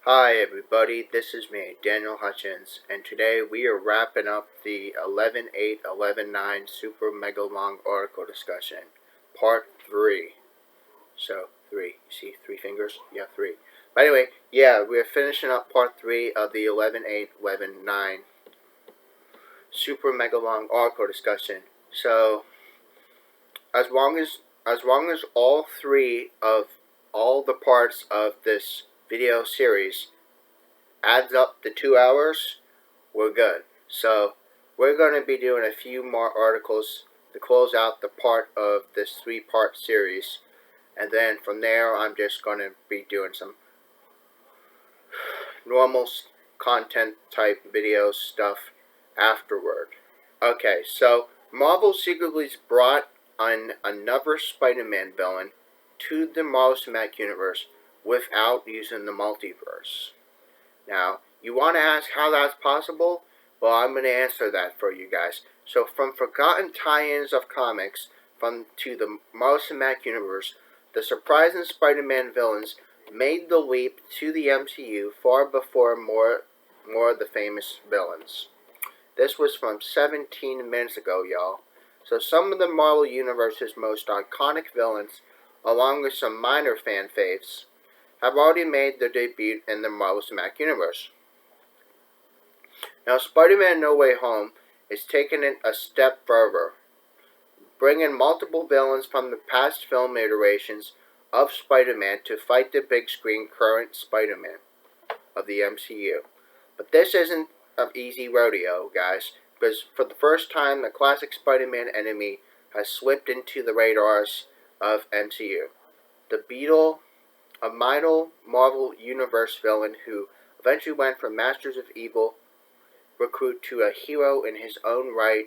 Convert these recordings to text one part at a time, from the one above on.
Hi everybody, this is me, Daniel Hutchins, and today we are wrapping up the 11.8, 11.9 Super Mega Long article discussion, Part 3. So, 3. You see 3 fingers? Yeah, 3. But anyway, yeah, we're finishing up Part 3 of the 11.8, 11.9 Super Mega Long article discussion. So, as long as all 3 of all the parts of this video series adds up to 2 hours, we're good. So we're going to be doing a few more articles to close out the part of this 3-part series, and then from there I'm just going to be doing some normal content type video stuff afterward. Okay, so Marvel secretly brought on another Spider-Man villain to the Marvel Cinematic Universe without using the multiverse. Now, you want to ask how that's possible? Well, I'm going to answer that for you guys. So, from forgotten tie-ins of comics to the Marvel Cinematic Universe, the surprising Spider-Man villains made the leap to the MCU far before more of the famous villains. This was from 17 minutes ago, y'all. So some of the Marvel Universe's most iconic villains, along with some minor fan faves, have already made their debut in the Marvel Cinematic Universe. Now, Spider-Man No Way Home is taking it a step further, bringing multiple villains from the past film iterations of Spider-Man to fight the big screen current Spider-Man of the MCU. But this isn't an easy rodeo, guys, because for the first time, the classic Spider-Man enemy has slipped into the radars of MCU. The Beetle, a minor Marvel Universe villain who eventually went from Masters of Evil recruit to a hero in his own right,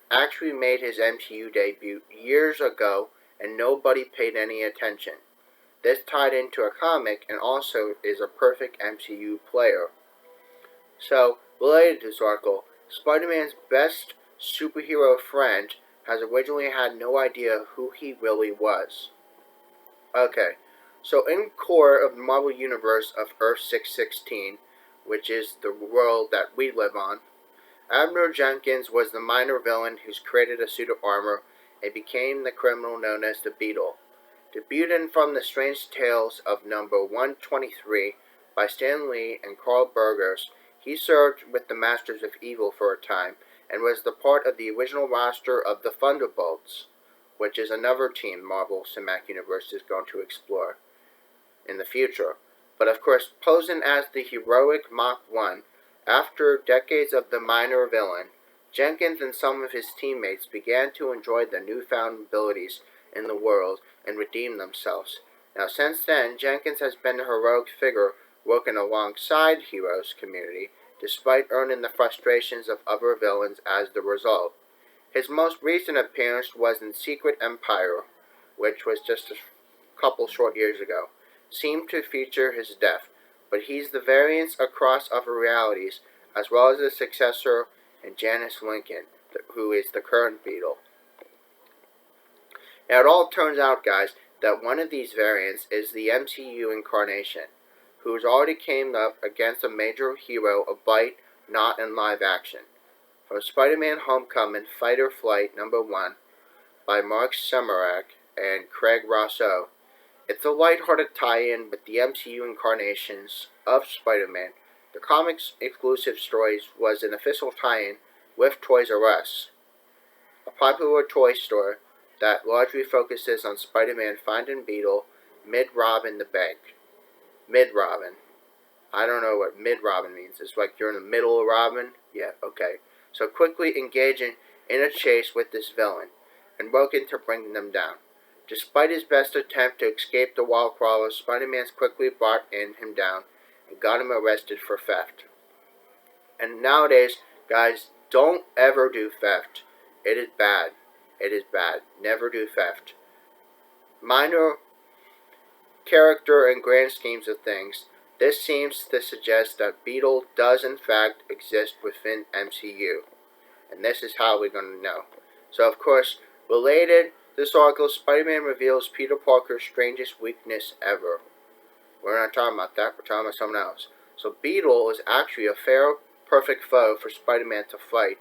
actually made his MCU debut years ago and nobody paid any attention. This tied into a comic and also is a perfect MCU player. So, related to this article, Spider-Man's best superhero friend has originally had no idea who he really was. Okay, so in core of the Marvel Universe of Earth 616, which is the world that we live on, Abner Jenkins was the minor villain who's created a suit of armor and became the criminal known as the Beetle. Debuting from the Strange Tales of number 123 by Stan Lee and Carl Burgers, he served with the Masters of Evil for a time and was the part of the original roster of the Thunderbolts, which is another team Marvel Cinematic Universe is going to explore in the future. But of course, posing as the heroic Mach 1, after decades of the minor villain, Jenkins and some of his teammates began to enjoy the newfound abilities in the world and redeem themselves. Now, since then, Jenkins has been a heroic figure working alongside Heroes community, despite earning the frustrations of other villains as the result. His most recent appearance was in Secret Empire, which was just a couple short years ago. Seemed to feature his death, but he's the variance across other realities, as well as the successor in Janice Lincoln, who is the current Beetle. Now, it all turns out, guys, that one of these variants is the MCU incarnation, who has already came up against a major hero of Bite, not in live action. From Spider-Man Homecoming, Fight or Flight number 1, by Mark Samarak and Craig Rousseau. It's a lighthearted tie-in with the MCU incarnations of Spider-Man. The comics exclusive stories was an official tie-in with Toys R Us, a popular toy store that largely focuses on Spider-Man finding Beetle mid-Robin the bank. Mid-Robin. I don't know what mid-Robin means. It's like you're in the middle of Robin? Yeah, okay. So quickly engaging in a chase with this villain and working to bring them down. Despite his best attempt to escape the wall crawlers, Spider-Man quickly brought him down and got him arrested for theft. And nowadays, guys, don't ever do theft. It is bad. It is bad. Never do theft. Minor character and grand schemes of things, this seems to suggest that Beetle does in fact exist within MCU. And this is how we're going to know. So of course, related, this article, Spider-Man reveals Peter Parker's strangest weakness ever. we're not talking about that. We're talking about something else. So Beetle is actually a perfect foe for Spider-Man to fight,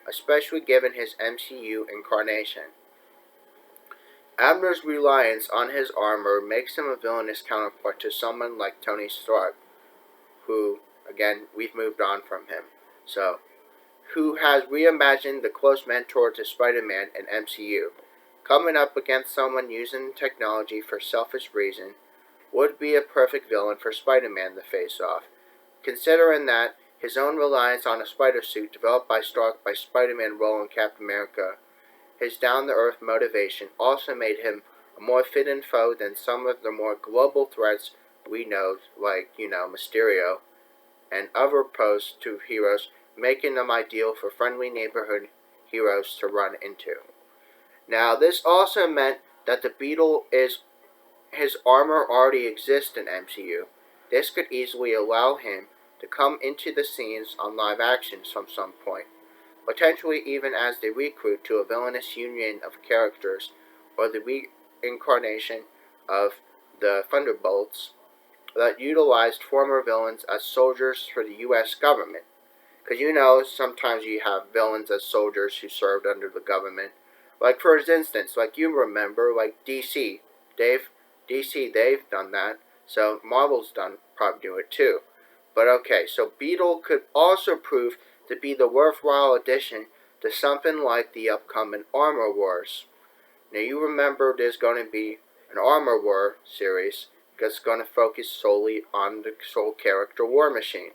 especially given his MCU incarnation. Abner's reliance on his armor makes him a villainous counterpart to someone like Tony Stark, who, again, we've moved on from him. So, who has reimagined the close mentor to Spider-Man and MCU. Coming up against someone using technology for selfish reason would be a perfect villain for Spider-Man to face off, considering that his own reliance on a spider suit developed by Stark by Spider-Man role in Captain America, his down-to-earth motivation also made him a more fitting foe than some of the more global threats we know, like, Mysterio, and other opposed to heroes, making them ideal for friendly neighborhood heroes to run into. Now, this also meant that the Beetle his armor already exists in MCU. This could easily allow him to come into the scenes on live actions from some point, potentially even as the recruit to a villainous union of characters, or the reincarnation of the Thunderbolts that utilized former villains as soldiers for the U.S. government. Because sometimes you have villains as soldiers who served under the government. Like, for instance, like you remember, like DC. They've done that. So Marvel's probably do it too. But okay, so Beetle could also prove to be the worthwhile addition to something like the upcoming Armor Wars. Now you remember there's going to be an Armor War series that's going to focus solely on the sole character War Machine,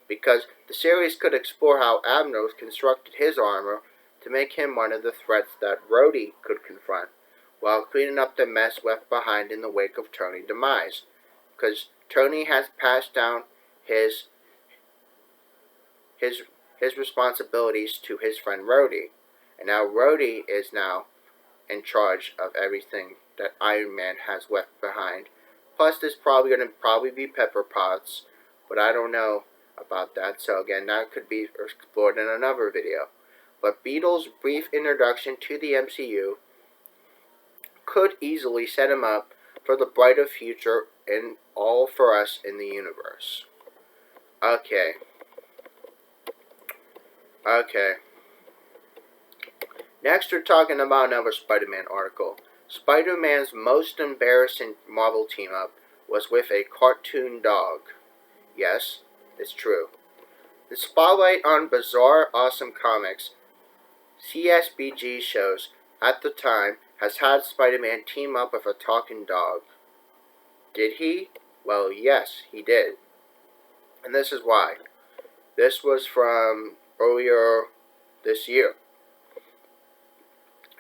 because the series could explore how Abner constructed his armor to make him one of the threats that Rhodey could confront, while cleaning up the mess left behind in the wake of Tony's demise. Because Tony has passed down his responsibilities to his friend Rhodey, and now Rhodey is now in charge of everything that Iron Man has left behind. Plus, there's probably going to be pepper pots, but I don't know about that. So again, that could be explored in another video. But Beetle's brief introduction to the MCU could easily set him up for the brighter future in all for us in the universe. Okay. Next, we're talking about another Spider-Man article. Spider-Man's most embarrassing Marvel team-up was with a cartoon dog. Yes, it's true. The spotlight on bizarre, awesome comics CSBG shows at the time has had Spider-Man team up with a talking dog. Did he? Well, yes, he did. And this is why. This was from earlier this year.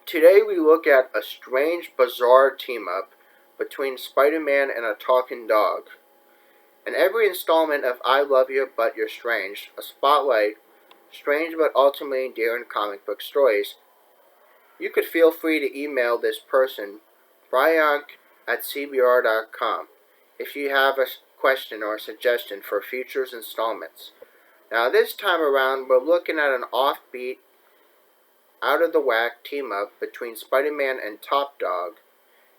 Today we look at a strange, bizarre team-up between Spider-Man and a talking dog. In every installment of I Love You But You're Strange, a spotlight, strange but ultimately endearing comic book stories, you could feel free to email this person, bryank@cbr.com, if you have a question or a suggestion for future installments. Now this time around, we're looking at an offbeat, out-of-the-whack team-up between Spider-Man and Top Dog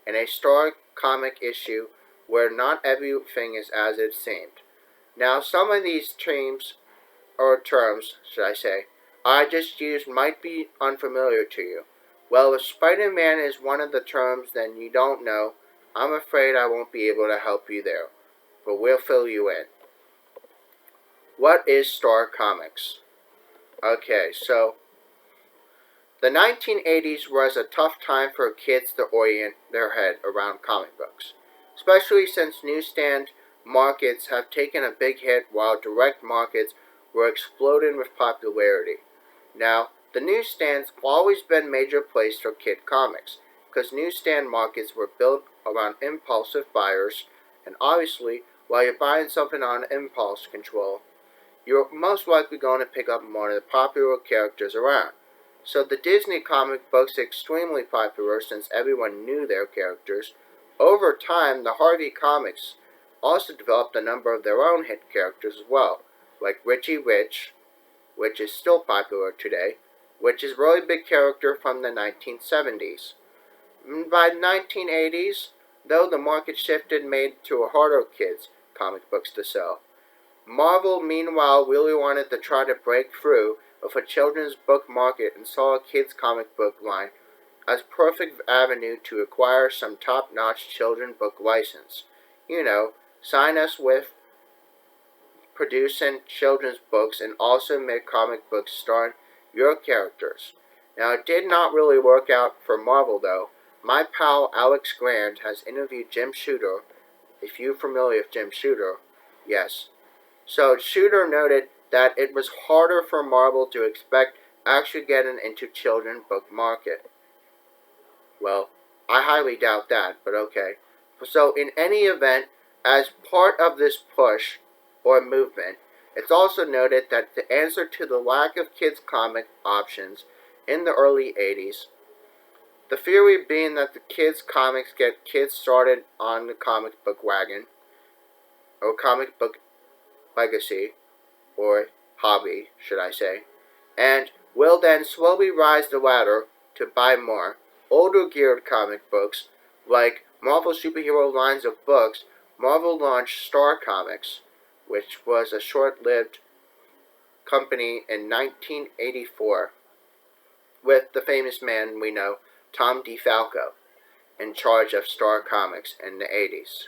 in a Star comic issue where not everything is as it seemed. Now, some of these terms, I just used might be unfamiliar to you. Well, if Spider-Man is one of the terms then you don't know, I'm afraid I won't be able to help you there, but we'll fill you in. What is Star Comics? Okay, so the 1980s was a tough time for kids to orient their head around comic books, especially since newsstand markets have taken a big hit while direct markets were exploding with popularity. Now, the newsstands have always been a major place for kid comics, because newsstand markets were built around impulsive buyers, and obviously, while you're buying something on impulse control, you're most likely going to pick up one of the popular characters around. So the Disney comic books are extremely popular since everyone knew their characters. Over time, the Harvey comics also developed a number of their own hit characters as well, like Richie Rich, which is still popular today, which is a really big character from the 1970s. By the 1980s, though the market shifted made to a harder kids comic books to sell. Marvel, meanwhile, really wanted to try to break through with a children's book market and saw a kids comic book line as perfect avenue to acquire some top-notch children book license. You know, sign us with producing children's books and also make comic books starring your characters. Now, it did not really work out for Marvel, though. My pal Alex Grand has interviewed Jim Shooter. If you're familiar with Jim Shooter, yes. So Shooter noted that it was harder for Marvel to expect actually getting into children's book market. Well, I highly doubt that, but okay. So in any event, as part of this push or movement, it's also noted that the answer to the lack of kids comic options in the early 80s, the theory being that the kids comics get kids started on the comic book wagon, or comic book legacy, or hobby, should I say, and will then slowly rise the ladder to buy more older geared comic books like Marvel superhero lines of books. Marvel launched Star Comics, which was a short-lived company in 1984 with the famous man we know, Tom DeFalco, in charge of Star Comics in the 80s.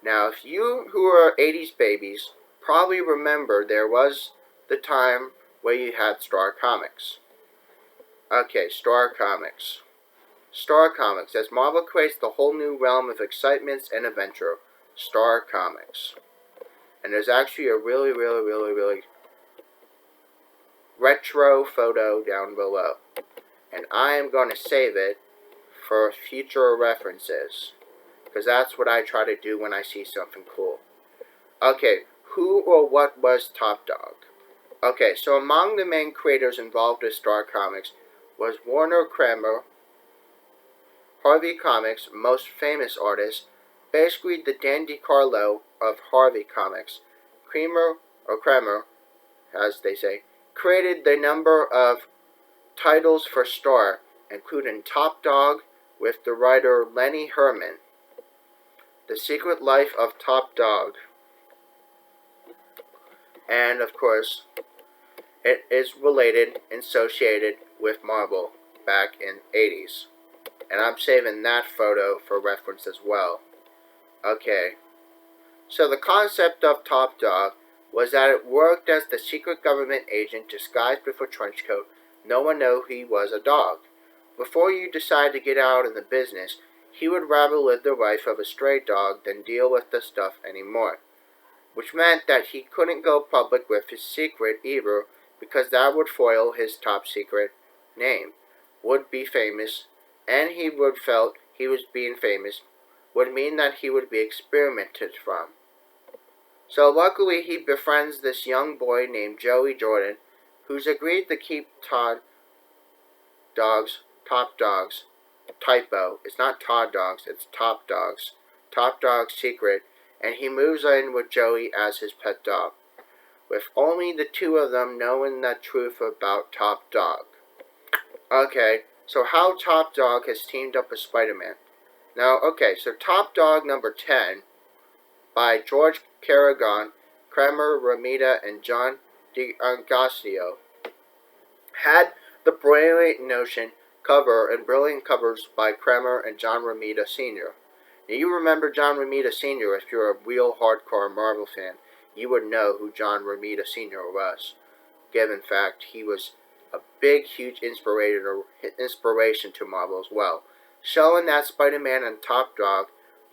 Now, if you who are 80s babies probably remember there was the time where you had Star Comics. Okay, Star Comics. Star Comics, as Marvel creates the whole new realm of excitements and adventure. Star Comics. And there's actually a really retro photo down below. And I am going to save it for future references, because that's what I try to do when I see something cool. Okay, who or what was Top Dog? Okay, so among the main creators involved with Star Comics was Warner Kramer, Harvey Comics' most famous artist, basically the Dan DiCarlo of Harvey Comics. Kramer, as they say, created the number of titles for Star, including Top Dog with the writer Lenny Herman, The Secret Life of Top Dog, and of course, it is related and associated with Marvel back in 80s. And I'm saving that photo for reference as well. Okay. So the concept of Top Dog was that it worked as the secret government agent disguised with a trench coat. No one knew he was a dog. Before you decide to get out of the business, he would rather live the life of a stray dog than deal with the stuff anymore. Which meant that he couldn't go public with his secret either, because that would foil his top secret name, would be famous, and he would felt he was being famous, would mean that he would be experimented from. So luckily he befriends this young boy named Joey Jordan, who's agreed to keep Top Dog's, typo, it's not Todd Dogs, it's Top Dog's secret, and he moves in with Joey as his pet dog, with only the two of them knowing the truth about Top Dog. Okay, so how Top Dog has teamed up with Spider-Man. Now, okay, so Top Dog number 10 by George Carrigan, Kramer, Romita, and John D'Agostino had the brilliant notion cover and brilliant covers by Kramer and John Romita Sr. Now, you remember John Romita Sr. if you're a real hardcore Marvel fan. You would know who John Romita Sr. was. Given fact, he was a big, huge inspiration to Marvel as well, showing that Spider-Man and Top Dog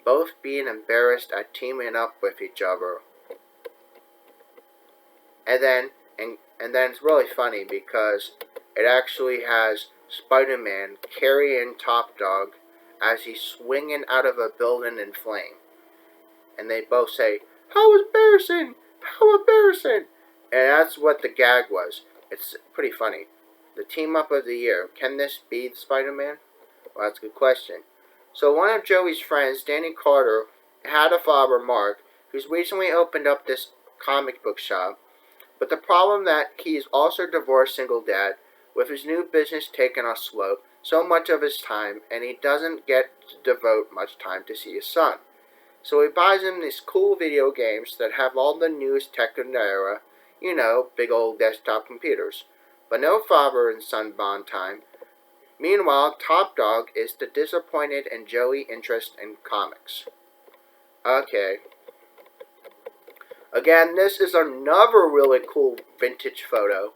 both being embarrassed at teaming up with each other. And then it's really funny because it actually has Spider-Man carrying Top Dog as he's swinging out of a building in flame. And they both say, "How embarrassing! How embarrassing!" And that's what the gag was. It's pretty funny. The team up of the year. Can this be Spider-Man? Well, that's a good question. So one of Joey's friends, Danny Carter, had a father, Mark, who's recently opened up this comic book shop. But the problem that he's also a divorced single dad, with his new business taking a slope, so much of his time, and he doesn't get to devote much time to see his son. So he buys him these cool video games that have all the newest tech in the era, big old desktop computers. But no father and son bond time. Meanwhile, Top Dog is the disappointed and Joey interest in comics. Okay. Again, this is another really cool vintage photo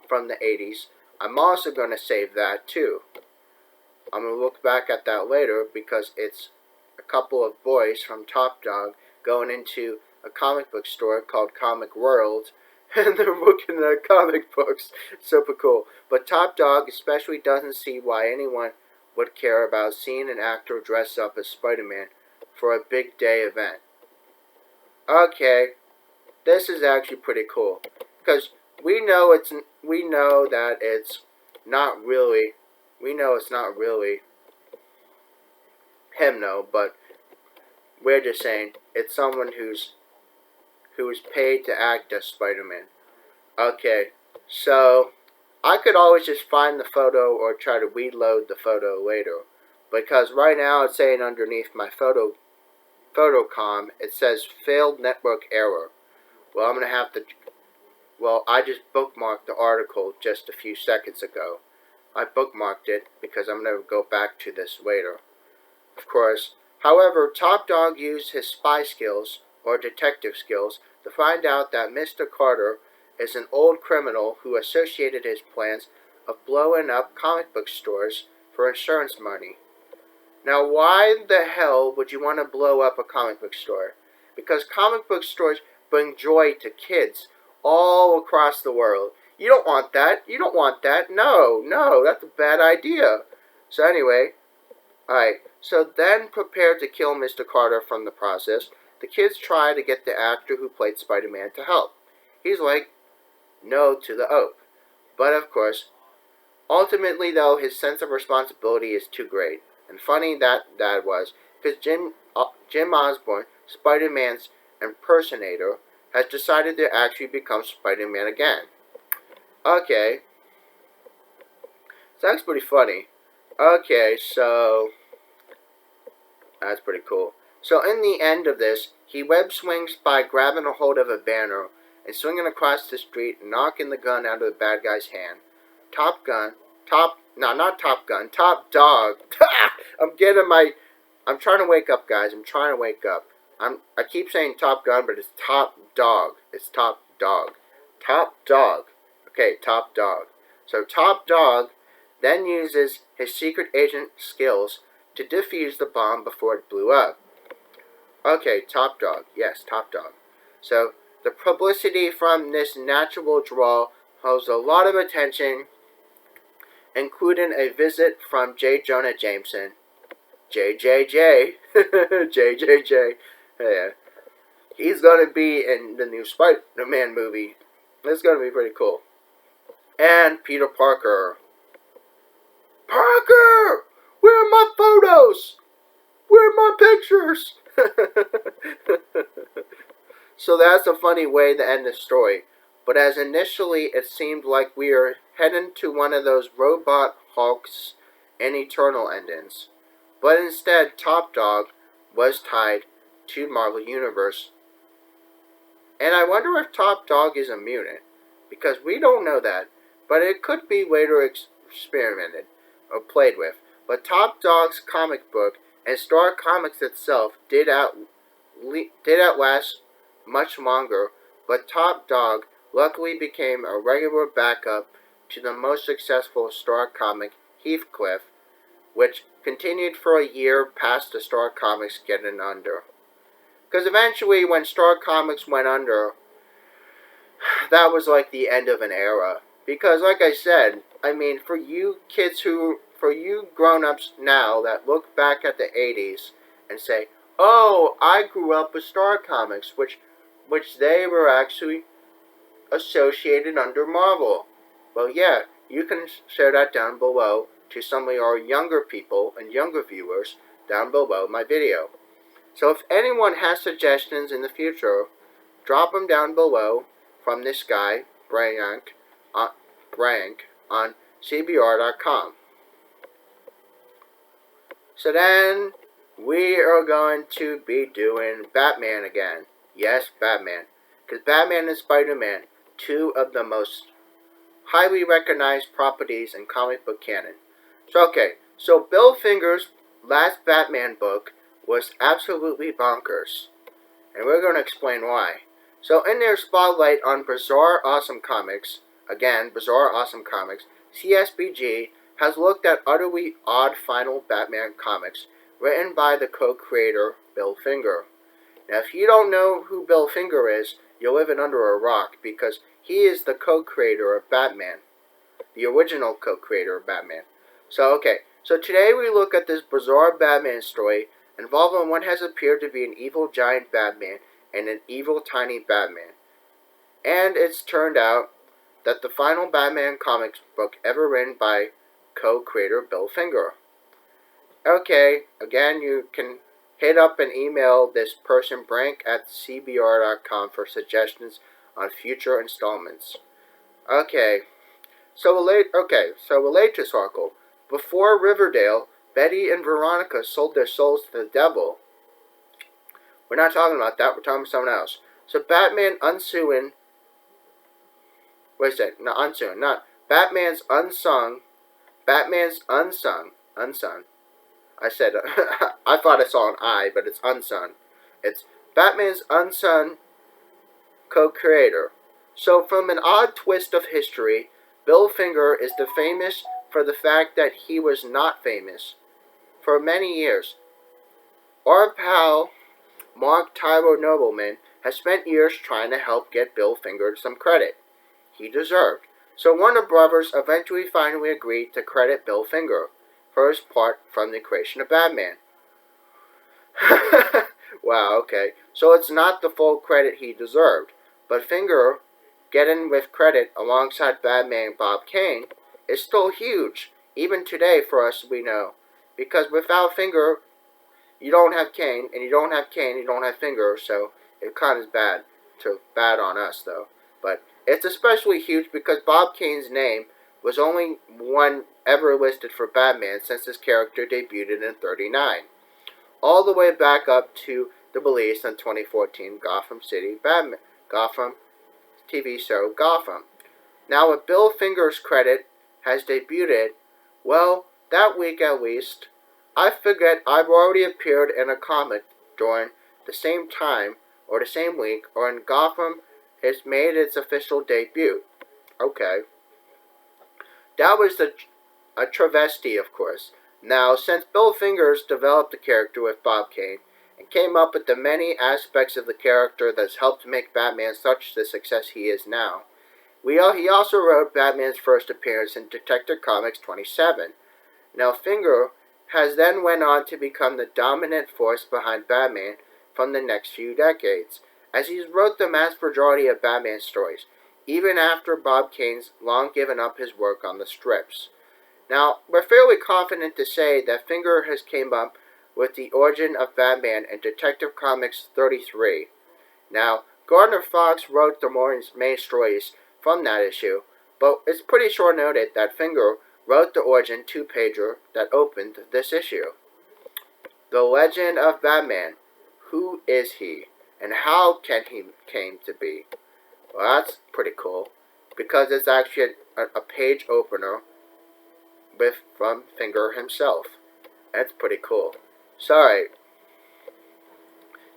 from the 80s. I'm also going to save that too. I'm going to look back at that later because it's a couple of boys from Top Dog going into a comic book store called Comic World, and they're looking at comic books. Super cool. But Top Dog especially doesn't see why anyone would care about seeing an actor dress up as Spider-Man for a big day event. Okay, this is actually pretty cool because we know that it's not really him, though, but we're just saying it's someone who's paid to act as Spider-Man. Okay, so I could always just find the photo or try to reload the photo later, because right now it's saying underneath my photocom it says failed network error. Well, I'm gonna have to. Well, I just bookmarked the article just a few seconds ago. I bookmarked it because I'm going to go back to this later. Of course, however, Top Dog used his spy skills, or detective skills, to find out that Mr. Carter is an old criminal who associated his plans of blowing up comic book stores for insurance money. Now, why the hell would you want to blow up a comic book store? Because comic book stores bring joy to kids all across the world. You don't want that. You don't want that. No, that's a bad idea. So anyway, alright, so then prepared to kill Mr. Carter from the process, the kids try to get the actor who played Spider-Man to help. He's like, no to the oath. But of course, ultimately though, his sense of responsibility is too great. And funny that was, because Jim Osborn, Spider-Man's impersonator, has decided to actually become Spider-Man again. Okay. So that's pretty funny. Okay, so that's pretty cool. So in the end of this, he web swings by grabbing a hold of a banner and swinging across the street and knocking the gun out of the bad guy's hand. Top Dog. I'm trying to wake up, guys. I'm trying to wake up. I keep saying Top Gun, but it's Top Dog. It's Top Dog. Top Dog. Okay, Top Dog. So Top Dog then uses his secret agent skills to defuse the bomb before it blew up. Okay, Top Dog. Yes, Top Dog. So the publicity from this natural draw holds a lot of attention, including a visit from J. Jonah Jameson. JJJ. JJJ. Yeah. He's going to be in the new Spider-Man movie. It's going to be pretty cool. And Peter Parker. Parker! Where are my photos? Where are my pictures? So that's a funny way to end the story. But as initially it seemed like we are heading to one of those robot Hulks and Eternal endings. But instead, Top Dog was tied to Marvel Universe. And I wonder if Top Dog is a mutant, because we don't know that, but it could be later experimented or played with. But Top Dog's comic book and Star Comics itself did outlast much longer, but Top Dog luckily became a regular backup to the most successful Star comic, Heathcliff, which continued for a year past the Star Comics getting under. Because eventually, when Star Comics went under, that was like the end of an era. Because, like I said, I mean, for you grown-ups now that look back at the 80s and say, oh, I grew up with Star Comics, which they were actually associated under Marvel. Well, yeah, you can share that down below to some of our younger people and younger viewers down below my video. So if anyone has suggestions in the future, drop them down below from this guy, Brank, on CBR.com. So then we are going to be doing Batman again. Yes, Batman. Because Batman and Spider-Man, two of the most highly recognized properties in comic book canon. So Bill Finger's last Batman book was absolutely bonkers. And we're going to explain why. So in their spotlight on Bizarre Awesome Comics, again, Bizarre Awesome Comics, CSBG has looked at utterly odd final Batman comics written by the co-creator Bill Finger. Now, if you don't know who Bill Finger is, you're living under a rock because he is the co-creator of Batman, the original co-creator of Batman. So today we look at this bizarre Batman story involving what has appeared to be an evil giant Batman and an evil tiny Batman. And it's turned out that the final Batman comics book ever written by co-creator Bill Finger. Okay, again, you can hit up and email this person, brank@cbr.com, for suggestions on future installments. So a latest article. Before Riverdale, Betty and Veronica sold their souls to the devil. We're not talking about that, we're talking about someone else. So Batman's Unsung. I said, I thought I saw an I, but it's Unsung. It's Batman's Unsung co-creator. So from an odd twist of history, Bill Finger is famous for the fact that he was not famous for many years. Our pal, Mark Tyro Nobleman, has spent years trying to help get Bill Finger some credit he deserved. So Warner Brothers eventually finally agreed to credit Bill Finger for his part from the creation of Batman. Wow, okay. So it's not the full credit he deserved, but Finger getting with credit alongside Batman and Bob Kane is still huge, even today for us we know. Because without Finger, you don't have Kane, and you don't have Kane, you don't have Finger, so it kind of is bad on us though. But it's especially huge because Bob Kane's name was only one ever listed for Batman since his character debuted in '39, all the way back up to the release in 2014 Gotham TV show Gotham. Now with Bill Finger's credit has debuted, well, that week at least, I forget I've already appeared in a comic during the same time or the same week or in Gotham has made its official debut. Okay. That was a travesty, of course. Now, since Bill Fingers developed the character with Bob Kane and came up with the many aspects of the character that's helped make Batman such the success he is now, he also wrote Batman's first appearance in Detective Comics 27. Now, Finger has then went on to become the dominant force behind Batman from the next few decades, as he wrote the vast majority of Batman stories, even after Bob Kane's long given up his work on the strips. Now, we're fairly confident to say that Finger has came up with the origin of Batman in Detective Comics 33. Now, Gardner Fox wrote the main stories from that issue, but it's pretty sure noted that Finger wrote the origin two-pager that opened this issue. The Legend of Batman. Who is he, and how can he came to be? Well, that's pretty cool, because it's actually a page opener from Finger himself. That's pretty cool. Sorry.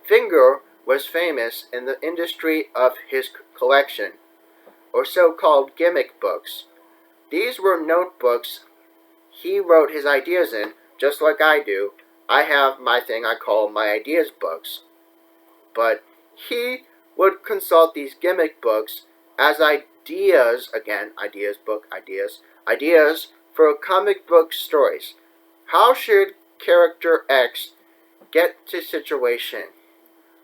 Finger was famous in the industry of his collection, or so-called gimmick books. These were notebooks he wrote his ideas in, just like I do. I have my thing I call my ideas books. But he would consult these gimmick books as ideas for comic book stories. How should character X get to situation?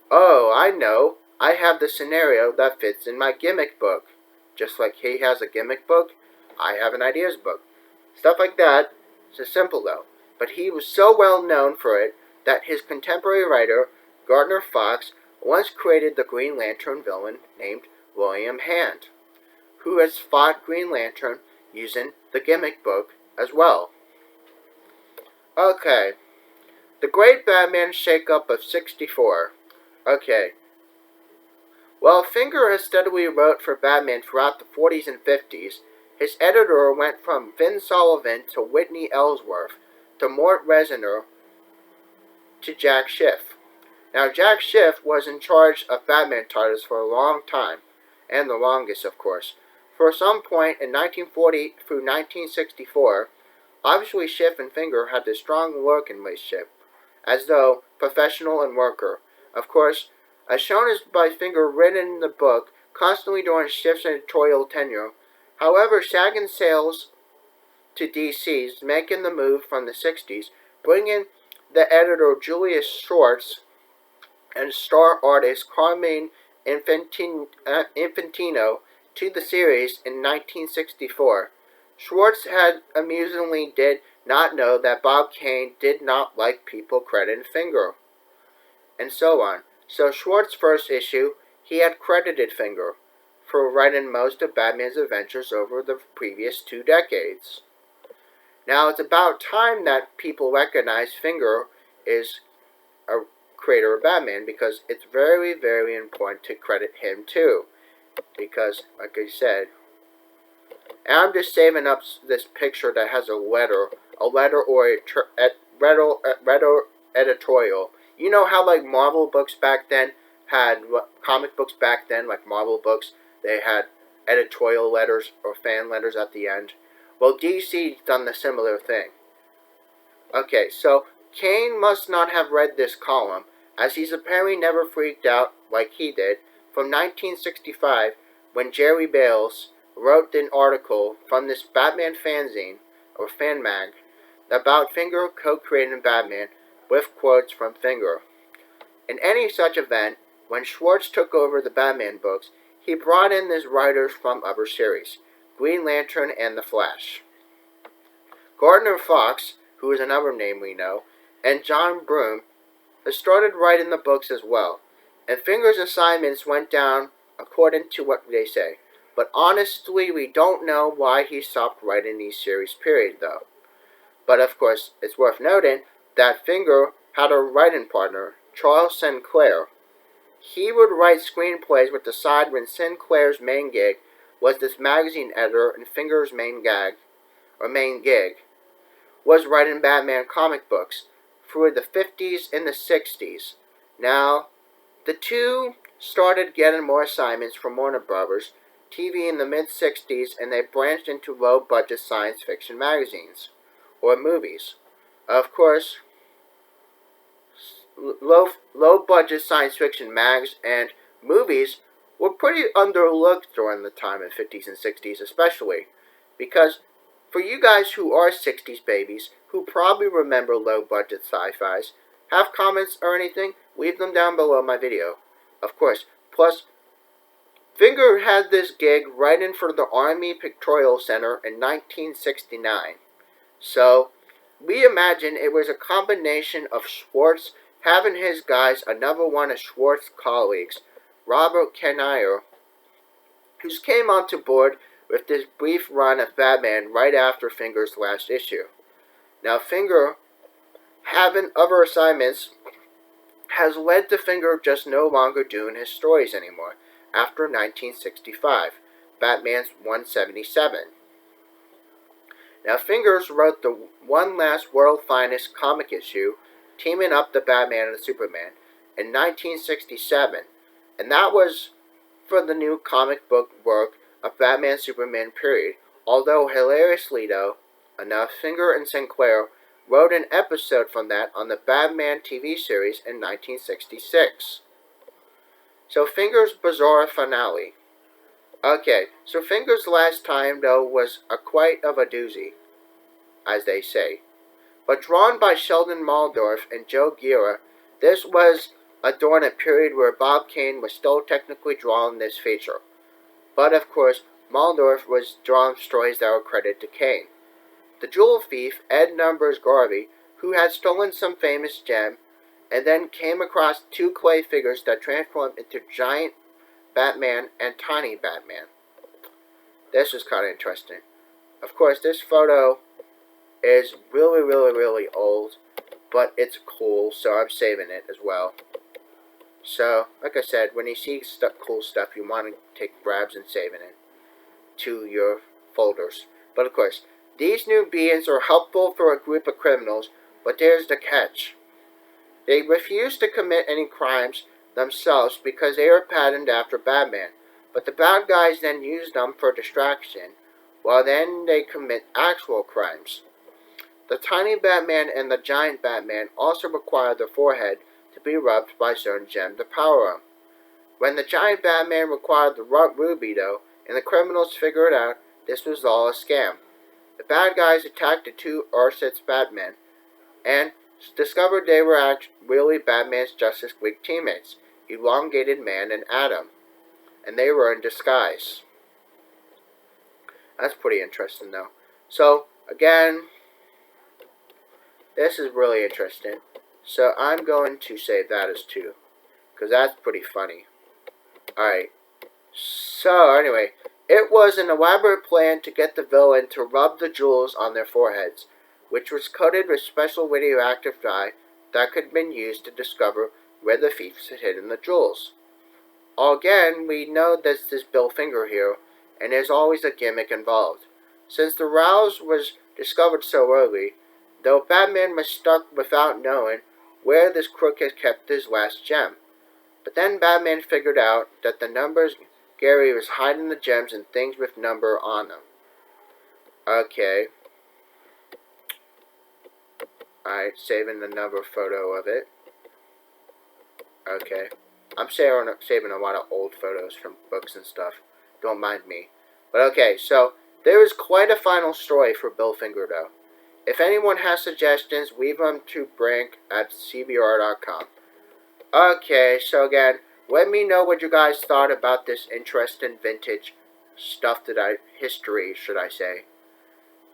Oh, I know. I have the scenario that fits in my gimmick book. Just like he has a gimmick book, I have an ideas book. Stuff like that. It's simple though. But he was so well known for it that his contemporary writer, Gardner Fox, once created the Green Lantern villain named William Hand, who has fought Green Lantern using the gimmick book as well. Okay, The Great Batman Shakeup of '64. Okay. While Finger has steadily wrote for Batman throughout the 40s and 50s, his editor went from Vin Sullivan to Whitney Ellsworth to Mort Reisner to Jack Schiff. Now, Jack Schiff was in charge of Batman titles for a long time, and the longest, of course. For some point in 1940 through 1964, obviously Schiff and Finger had this strong working relationship, as though professional and worker. Of course, as shown as by Finger written in the book, constantly during Schiff's editorial tenure. However, Sagan's sales to DC's making the move from the 60s, bringing the editor Julius Schwartz and star artist Carmine Infantino to the series in 1964. Schwartz had amusingly did not know that Bob Kane did not like people crediting Finger, and so on. So Schwartz's first issue, he had credited Finger for writing most of Batman's adventures over the previous 2 decades. Now it's about time that people recognize Finger is a creator of Batman, because it's very, very important to credit him too. Because, like I said, and I'm just saving up this picture that has a letter or a editorial. You know how like Marvel books back then had, comic books back then, like Marvel books, they had editorial letters or fan letters at the end? Well, DC's done the similar thing. Okay, so Kane must not have read this column, as he's apparently never freaked out like he did from 1965 when Jerry Bales wrote an article from this Batman fanzine, or fan mag, about Finger co-creating Batman with quotes from Finger. In any such event, when Schwartz took over the Batman books, he brought in these writers from other series, Green Lantern and The Flash. Gardner Fox, who is another name we know, and John Broome has started writing the books as well, and Finger's assignments went down according to what they say. But honestly, we don't know why he stopped writing these series, period, though. But of course, it's worth noting that Finger had a writing partner, Charles Sinclair. He would write screenplays with the side when Sinclair's main gig was this magazine editor, and Finger's main gig was writing Batman comic books through the 50s and the 60s. Now, the two started getting more assignments from Warner Brothers TV in the mid-60s, and they branched into low-budget science fiction magazines, or movies. Of course, low-budget science fiction mags and movies were pretty underlooked during the time in the 50s and 60s especially, because for you guys who are 60s babies, who probably remember low-budget sci-fis, have comments or anything, leave them down below my video. Of course, plus, Finger had this gig writing for the Army Pictorial Center in 1969. So, we imagine it was a combination of Schwartz having his guys, another one of Schwartz's colleagues, Robert Kanier, who came onto board with this brief run of Batman right after Finger's last issue. Now, Finger, having other assignments, has led to Finger just no longer doing his stories anymore after 1965, Batman's 177. Now, Fingers wrote the one last World Finest comic issue, teaming up the Batman and the Superman, in 1967, and that was for the new comic book work of Batman Superman period, although hilariously though, enough, Finger and Sinclair wrote an episode from that on the Batman TV series in 1966. So Finger's bizarre finale. Okay, so Finger's last time though was quite of a doozy, as they say. But drawn by Sheldon Waldorf and Joe Guerra, this was during a period where Bob Kane was still technically drawing this feature. But of course, Waldorf was drawing stories that were credited to Kane. The jewel thief, Ed Numbers Garvey, who had stolen some famous gem, and then came across 2 clay figures that transformed into giant Batman and tiny Batman. This was kind of interesting. Of course, this photo is really, really, really old, but it's cool, so I'm saving it as well. So, like I said, when you see cool stuff, you want to take grabs and saving it to your folders. But of course, these new beings are helpful for a group of criminals, but there's the catch. They refuse to commit any crimes themselves because they are patterned after Batman, but the bad guys then use them for distraction, while then they commit actual crimes. The tiny Batman and the giant Batman also require their forehead to be rubbed by certain gems to power them. When the giant Batman required the ruby, though, and the criminals figured out this was all a scam. The bad guys attacked the two Earth-6 Batmen and discovered they were really Batman's Justice League teammates, Elongated Man and Atom, and they were in disguise. That's pretty interesting, though. So, again, this is really interesting. So I'm going to save that as 2, because that's pretty funny. Alright, so anyway, it was an elaborate plan to get the villain to rub the jewels on their foreheads, which was coated with special radioactive dye that could have been used to discover where the thieves had hidden the jewels. Again, we know this is Bill Finger here, and there's always a gimmick involved. Since the rouse was discovered so early, though Batman was stuck without knowing where this crook had kept his last gem. But then Batman figured out that the numbers Gary was hiding the gems and things with number on them. Okay. Alright, saving the number photo of it. Okay. I'm saving a lot of old photos from books and stuff. Don't mind me. But okay, so there is quite a final story for Bill Finger, though. If anyone has suggestions, leave them to brink@cbr.com. Okay, so again, let me know what you guys thought about this interesting vintage stuff history, should I say.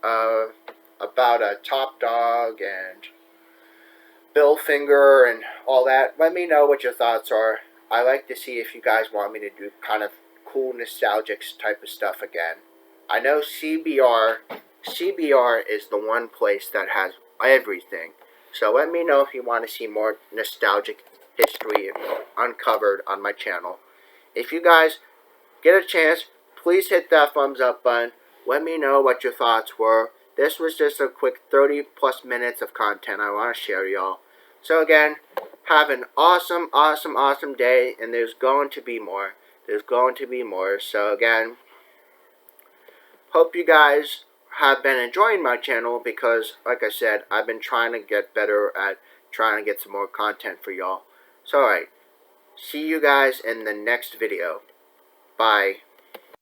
About a Top Dog and Bill Finger and all that. Let me know what your thoughts are. I like to see if you guys want me to do kind of cool nostalgic type of stuff again. I know CBR is the one place that has everything. So let me know if you want to see more nostalgic history uncovered on my channel. If you guys get a chance, please hit that thumbs up button. Let me know what your thoughts were. This was just a quick 30 plus minutes of content I want to share, y'all. So again, have an awesome day, and there's going to be more. So again, hope you guys have been enjoying my channel, because like I said, I've been trying to get better at trying to get some more content for y'all. So alright, see you guys in the next video. Bye.